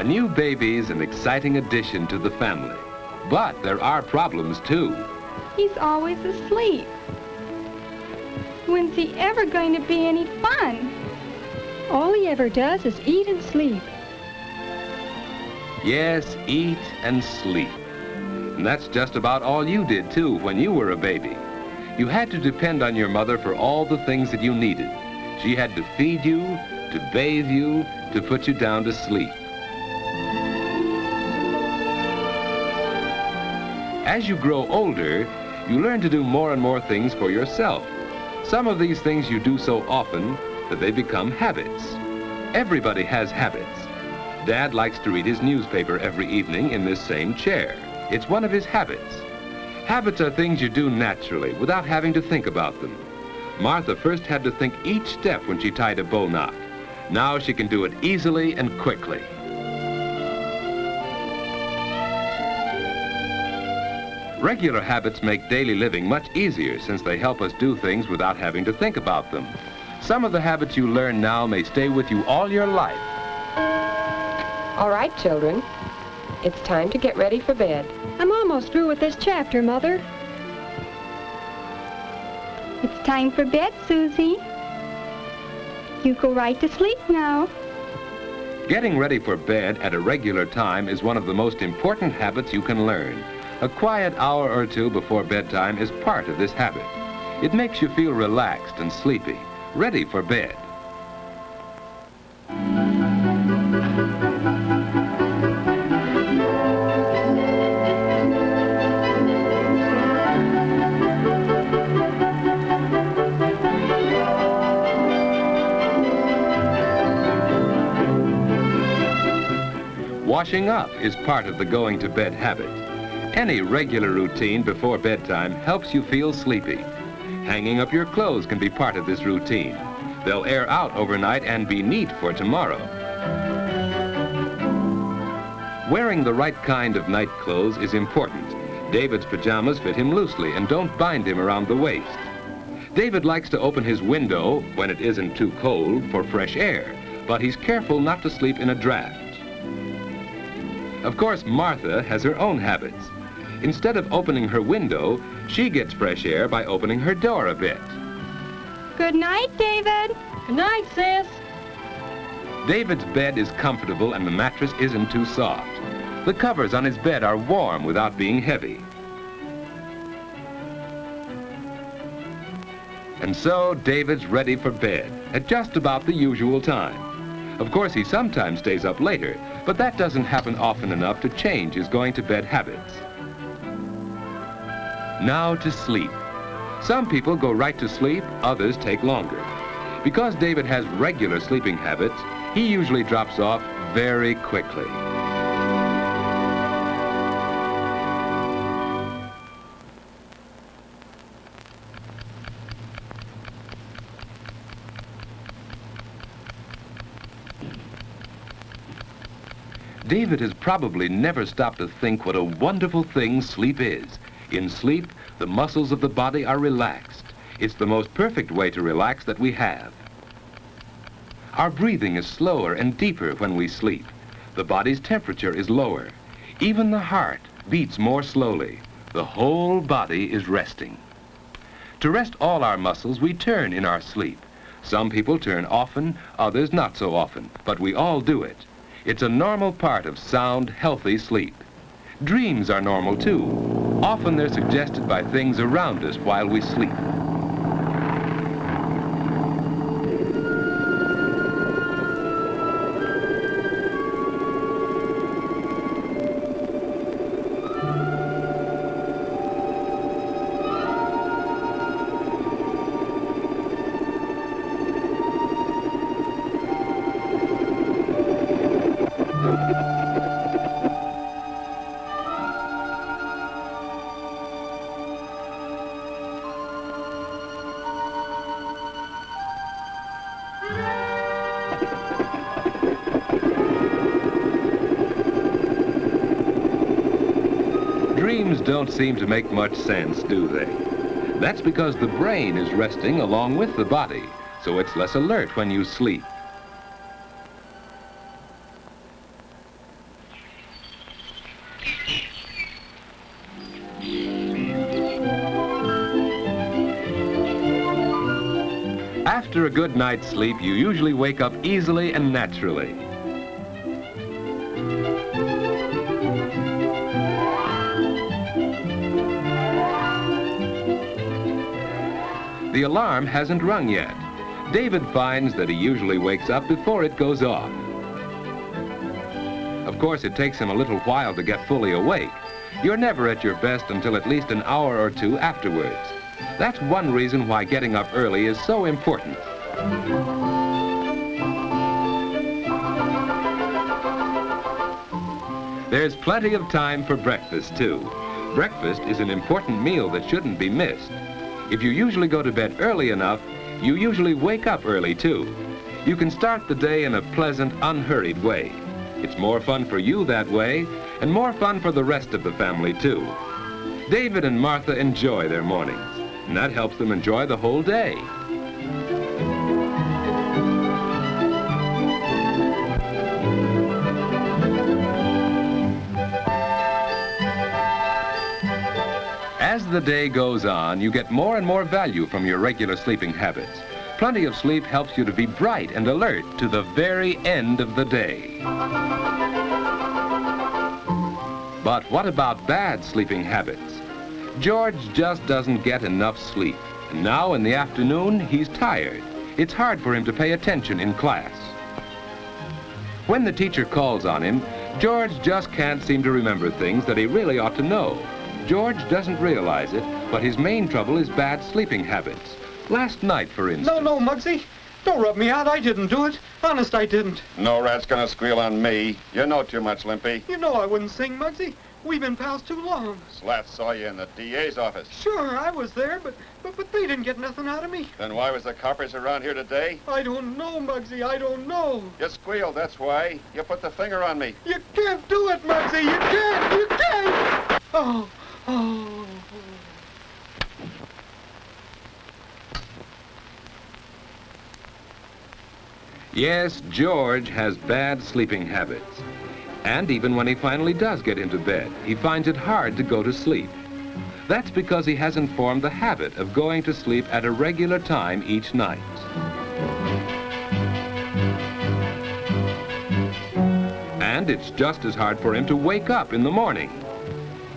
A new baby's an exciting addition to the family. But there are problems, too. He's always asleep. When's he ever going to be any fun? All he ever does is eat and sleep. Yes, eat and sleep. And that's just about all you did, too, when you were a baby. You had to depend on your mother for all the things that you needed. She had to feed you, to bathe you, to put you down to sleep. As you grow older, you learn to do more and more things for yourself. Some of these things you do so often that they become habits. Everybody has habits. Dad likes to read his newspaper every evening in this same chair. It's one of his habits. Habits are things you do naturally without having to think about them. Martha first had to think each step when she tied a bow knot. Now she can do it easily and quickly. Regular habits make daily living much easier since they help us do things without having to think about them. Some of the habits you learn now may stay with you all your life. All right, children. It's time to get ready for bed. I'm almost through with this chapter, Mother. It's time for bed, Susie. You go right to sleep now. Getting ready for bed at a regular time is one of the most important habits you can learn. A quiet hour or two before bedtime is part of this habit. It makes you feel relaxed and sleepy, ready for bed. Washing up is part of the going to bed habit. Any regular routine before bedtime helps you feel sleepy. Hanging up your clothes can be part of this routine. They'll air out overnight and be neat for tomorrow. Wearing the right kind of night clothes is important. David's pajamas fit him loosely and don't bind him around the waist. David likes to open his window when it isn't too cold for fresh air, but he's careful not to sleep in a draft. Of course, Martha has her own habits. Instead of opening her window, she gets fresh air by opening her door a bit. Good night, David. Good night, sis. David's bed is comfortable and the mattress isn't too soft. The covers on his bed are warm without being heavy. And so David's ready for bed at just about the usual time. Of course, he sometimes stays up later, but that doesn't happen often enough to change his going to bed habits. Now to sleep. Some people go right to sleep, others take longer. Because David has regular sleeping habits, he usually drops off very quickly. David has probably never stopped to think what a wonderful thing sleep is. In sleep, the muscles of the body are relaxed. It's the most perfect way to relax that we have. Our breathing is slower and deeper when we sleep. The body's temperature is lower. Even the heart beats more slowly. The whole body is resting. To rest all our muscles, we turn in our sleep. Some people turn often, others not so often, but we all do it. It's a normal part of sound, healthy sleep. Dreams are normal too. Often they're suggested by things around us while we sleep. Dreams don't seem to make much sense, do they? That's because the brain is resting along with the body, so it's less alert when you sleep. After a good night's sleep, you usually wake up easily and naturally. The alarm hasn't rung yet. David finds that he usually wakes up before it goes off. Of course, it takes him a little while to get fully awake. You're never at your best until at least an hour or two afterwards. That's one reason why getting up early is so important. There's plenty of time for breakfast, too. Breakfast is an important meal that shouldn't be missed. If you usually go to bed early enough, you usually wake up early, too. You can start the day in a pleasant, unhurried way. It's more fun for you that way, and more fun for the rest of the family, too. David and Martha enjoy their mornings, and that helps them enjoy the whole day. As the day goes on, you get more and more value from your regular sleeping habits. Plenty of sleep helps you to be bright and alert to the very end of the day. But what about bad sleeping habits? George just doesn't get enough sleep. And now in the afternoon, he's tired. It's hard for him to pay attention in class. When the teacher calls on him, George just can't seem to remember things that he really ought to know. George doesn't realize it, but his main trouble is bad sleeping habits. Last night, for instance... No, Muggsy. Don't rub me out. I didn't do it. Honest, I didn't. No rat's gonna squeal on me. You know too much, Limpy. You know I wouldn't sing, Muggsy. We've been pals too long. Slat saw you in the DA's office. Sure, I was there, but they didn't get nothing out of me. Then why was the coppers around here today? I don't know, Muggsy. I don't know. You squealed, that's why. You put the finger on me. You can't do it, Muggsy. You can't. You can't. Oh. Yes, George has bad sleeping habits. And even when he finally does get into bed, he finds it hard to go to sleep. That's because he hasn't formed the habit of going to sleep at a regular time each night. And it's just as hard for him to wake up in the morning.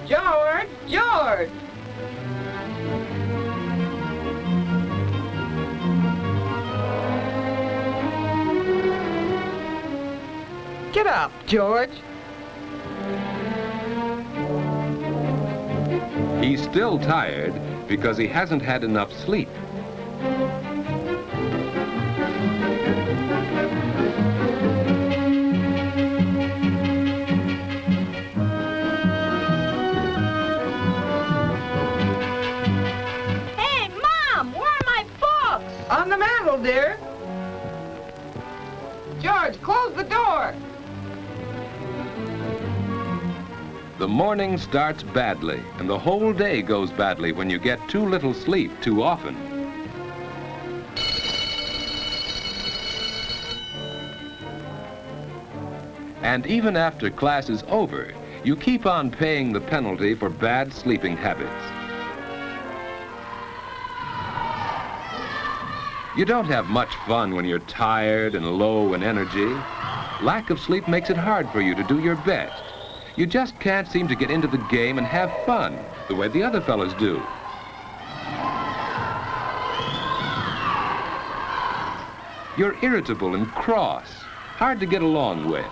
George! George! Get up, George. He's still tired because he hasn't had enough sleep. Hey, Mom, where are my books? On the mantel, dear. George, close the door. The morning starts badly, and the whole day goes badly when you get too little sleep too often. And even after class is over, you keep on paying the penalty for bad sleeping habits. You don't have much fun when you're tired and low in energy. Lack of sleep makes it hard for you to do your best. You just can't seem to get into the game and have fun the way the other fellows do. You're irritable and cross, hard to get along with.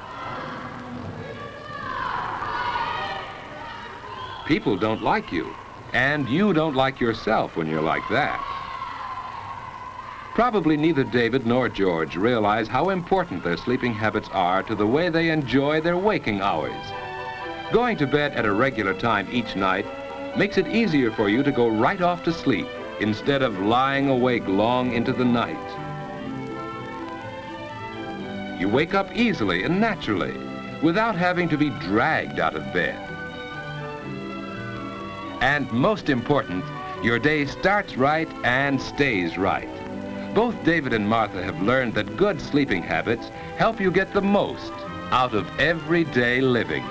People don't like you, and you don't like yourself when you're like that. Probably neither David nor George realize how important their sleeping habits are to the way they enjoy their waking hours. Going to bed at a regular time each night makes it easier for you to go right off to sleep instead of lying awake long into the night. You wake up easily and naturally without having to be dragged out of bed. And most important, your day starts right and stays right. Both David and Martha have learned that good sleeping habits help you get the most out of everyday living.